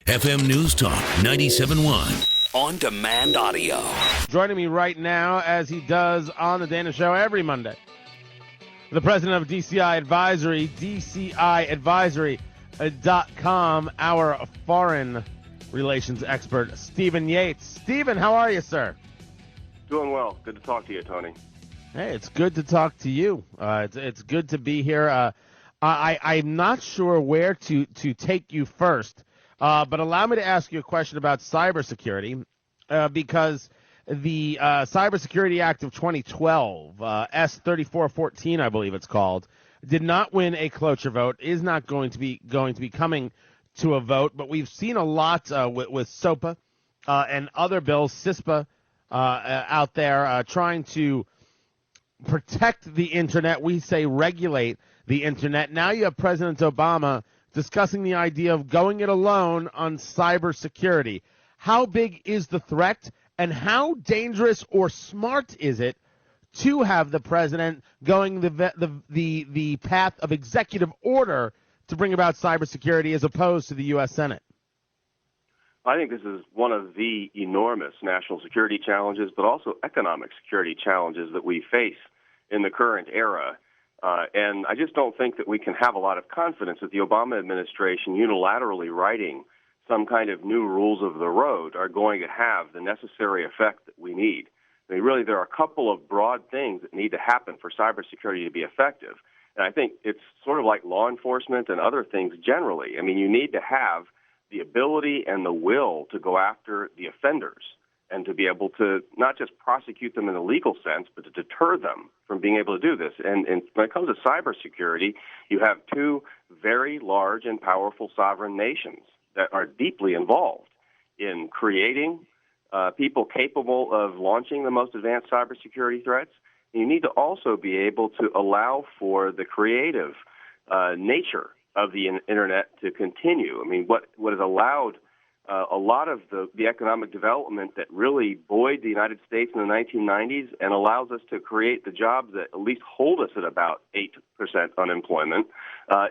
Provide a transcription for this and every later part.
FM News Talk 97.1. On-demand audio. Joining me right now, as he does on the Dana Show every Monday, the president of DCI Advisory, DCIadvisory.com, our foreign relations expert, Stephen Yates. Stephen, how are you, sir? Doing well. Good to talk to you, Tony. Hey, it's good to talk to you. It's good to be here. I'm not sure where to take you first, but allow me to ask you a question about cybersecurity, because the Cybersecurity Act of 2012, S3414, I believe it's called, did not win a cloture vote, is not going to be coming to a vote, but we've seen a lot with SOPA and other bills, CISPA, out there trying to protect the Internet. We say regulate the Internet. Now you have President Obama discussing the idea of going it alone on cybersecurity. How big is the threat, and how dangerous or smart is it to have the president going the path of executive order to bring about cybersecurity as opposed to the U.S. Senate? I think this is one of the enormous national security challenges, but also economic security challenges that we face in the current era. And I just don't think that we can have a lot of confidence that the Obama administration unilaterally writing some kind of new rules of the road are going to have the necessary effect that we need. I mean, really, there are a couple of broad things that need to happen for cybersecurity to be effective. And I think it's sort of like law enforcement and other things generally. I mean, you need to have the ability and the will to go after the offenders and to be able to not just prosecute them in a legal sense, but to deter them from being able to do this. And when it comes to cybersecurity, you have two very large and powerful sovereign nations that are deeply involved in creating people capable of launching the most advanced cybersecurity threats. You need to also be able to allow for the creative nature of the Internet to continue. I mean, what has allowed a lot of the economic development that really buoyed the United States in the 1990s and allows us to create the jobs that at least hold us at about 8% unemployment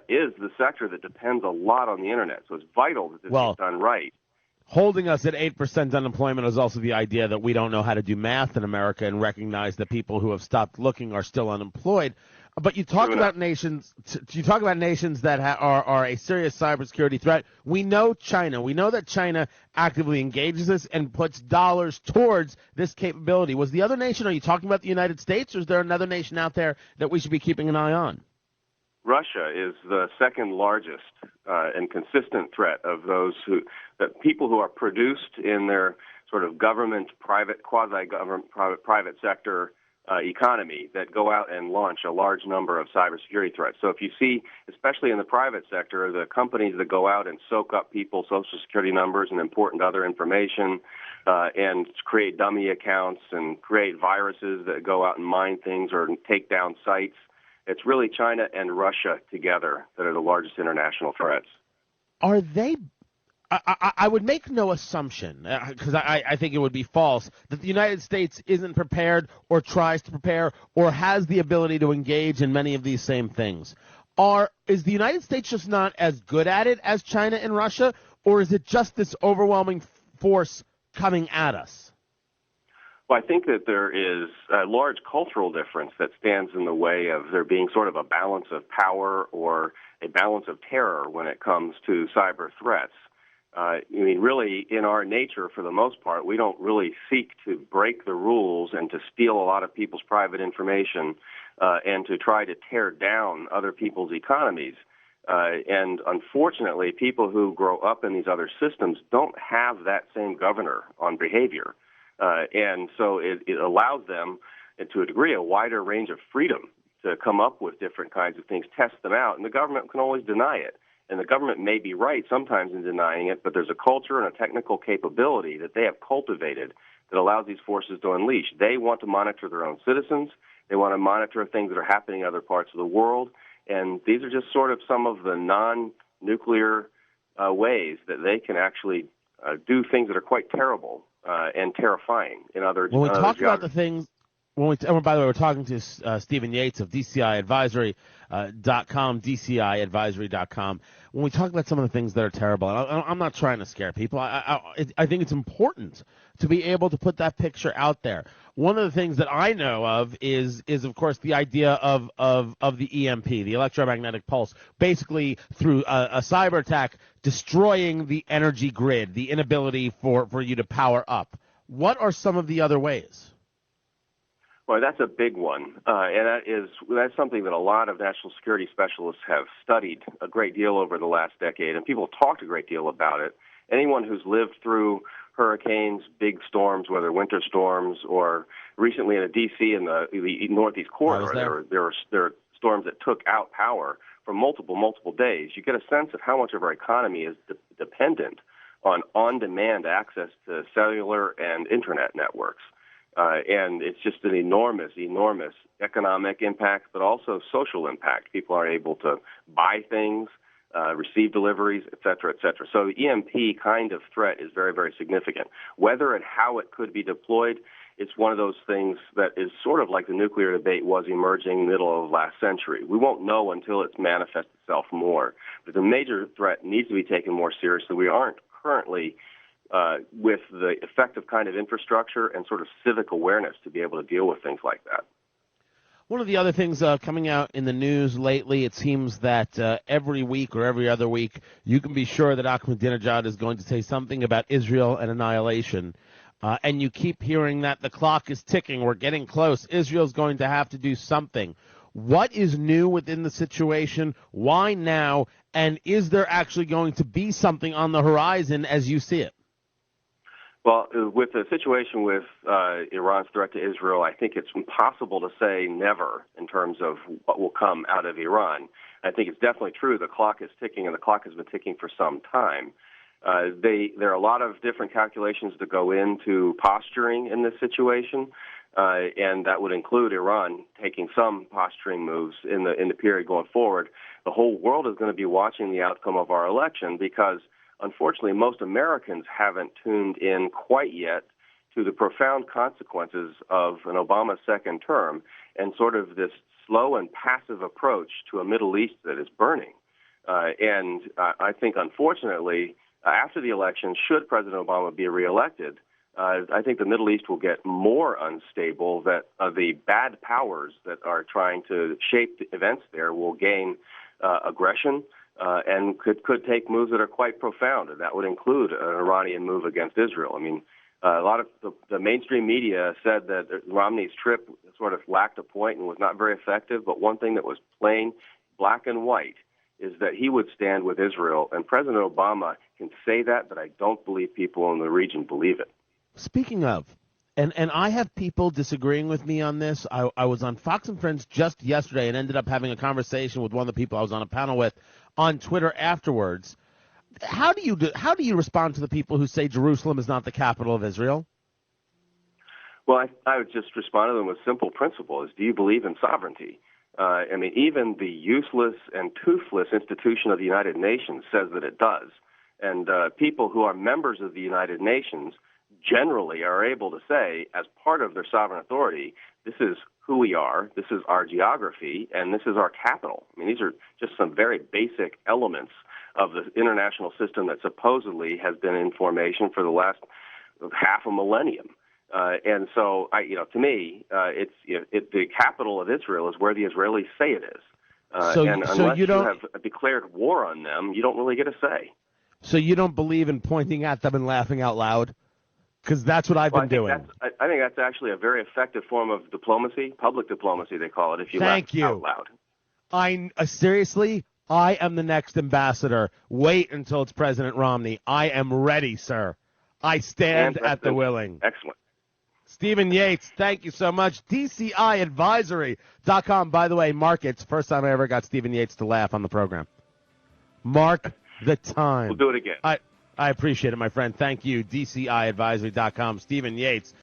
is the sector that depends a lot on the Internet. So it's vital that this is done right. Holding us at 8% unemployment is also the idea that we don't know how to do math in America and recognize that people who have stopped looking are still unemployed. But you talk about nations. You talk about nations that are a serious cybersecurity threat. We know China. We know that China actively engages this and puts dollars towards this capability. Was the other nation? Are you talking about the United States, or is there another nation out there that we should be keeping an eye on? Russia is the second largest and consistent threat of those people who are produced in their sort of government, private, quasi-government, private sector economy that go out and launch a large number of cybersecurity threats. So if you see, especially in the private sector, the companies that go out and soak up people's Social Security numbers and important other information and create dummy accounts and create viruses that go out and mine things or take down sites, it's really China and Russia together that are the largest international threats. Are they? I would make no assumption, because I think it would be false, that the United States isn't prepared or tries to prepare or has the ability to engage in many of these same things. Is the United States just not as good at it as China and Russia, or is it just this overwhelming force coming at us? Well, I think that there is a large cultural difference that stands in the way of there being sort of a balance of power or a balance of terror when it comes to cyber threats. I mean, really, in our nature, for the most part, we don't really seek to break the rules and to steal a lot of people's private information and to try to tear down other people's economies. And unfortunately, people who grow up in these other systems don't have that same governor on behavior. And so it allows them, to a degree, a wider range of freedom to come up with different kinds of things, test them out, and the government can always deny it. And the government may be right sometimes in denying it, but there's a culture and a technical capability that they have cultivated that allows these forces to unleash. They want to monitor their own citizens. They want to monitor things that are happening in other parts of the world. And these are just sort of some of the non-nuclear ways that they can actually do things that are quite terrible and terrifying in other When we talk geographies. by the way, we're talking to Stephen Yates of DCIadvisory.com, DCIadvisory.com. When we talk about some of the things that are terrible, and I'm not trying to scare people. I think it's important to be able to put that picture out there. One of the things that I know of is of course the idea of the EMP, the electromagnetic pulse, basically through a cyber attack destroying the energy grid, the inability for you to power up. What are some of the other ways? Well, that's a big one, and that's something that a lot of national security specialists have studied a great deal over the last decade, and people have talked a great deal about it. Anyone who's lived through hurricanes, big storms, whether winter storms or recently in D.C. in the Northeast corridor, there are storms that took out power for multiple days. You get a sense of how much of our economy is dependent on-demand access to cellular and internet networks. And it's just an enormous economic impact, but also social impact. People are able to buy things, receive deliveries, et cetera, et cetera. So the EMP kind of threat is very, very significant. Whether and how it could be deployed, it's one of those things that is sort of like the nuclear debate was emerging middle of last century. We won't know until it's manifests itself more. But the major threat needs to be taken more seriously. We aren't currently with the effective kind of infrastructure and sort of civic awareness to be able to deal with things like that. One of the other things coming out in the news lately, it seems that every week or every other week, you can be sure that Ahmadinejad is going to say something about Israel and annihilation. And you keep hearing that the clock is ticking. We're getting close. Israel's going to have to do something. What is new within the situation? Why now? And is there actually going to be something on the horizon as you see it? Well, with the situation with Iran's threat to Israel, I think it's impossible to say never in terms of what will come out of Iran. I think it's definitely true the clock is ticking, and the clock has been ticking for some time. There are a lot of different calculations that go into posturing in this situation, and that would include Iran taking some posturing moves in the period going forward. The whole world is going to be watching the outcome of our election because, unfortunately, most Americans haven't tuned in quite yet to the profound consequences of an Obama second term and sort of this slow and passive approach to a Middle East that is burning. And I think, unfortunately, after the election, should President Obama be reelected, I think the Middle East will get more unstable, that the bad powers that are trying to shape the events there will gain aggression and could take moves that are quite profound, and that would include an Iranian move against Israel. I mean, a lot of the mainstream media said that Romney's trip sort of lacked a point and was not very effective, but one thing that was plain, black and white, is that he would stand with Israel, and President Obama can say that, but I don't believe people in the region believe it. Speaking of, and I have people disagreeing with me on this. I was on Fox and Friends just yesterday and ended up having a conversation with one of the people I was on a panel with on Twitter afterwards. How do you respond to the people who say Jerusalem is not the capital of Israel? Well, I would just respond to them with simple principles. Do you believe in sovereignty? I mean, even the useless and toothless institution of the United Nations says that it does. And people who are members of the United Nations generally are able to say, as part of their sovereign authority, this is who we are, this is our geography, and this is our capital. I mean, these are just some very basic elements of the international system that supposedly has been in formation for the last half a millennium. And so, to me, the capital of Israel is where the Israelis say it is. And unless you have declared war on them, you don't really get a say. So you don't believe in pointing at them and laughing out loud? Because that's what I've been doing. I think that's actually a very effective form of diplomacy, public diplomacy they call it, if you laugh out loud. Seriously, I am the next ambassador. Wait until it's President Romney. I am ready, sir. I stand at the willing. Excellent. Stephen Yates, thank you so much. DCIadvisory.com. By the way, mark it. It's the first time I ever got Stephen Yates to laugh on the program. Mark the time. We'll do it again. I appreciate it, my friend. Thank you. DCIadvisory.com. Stephen Yates.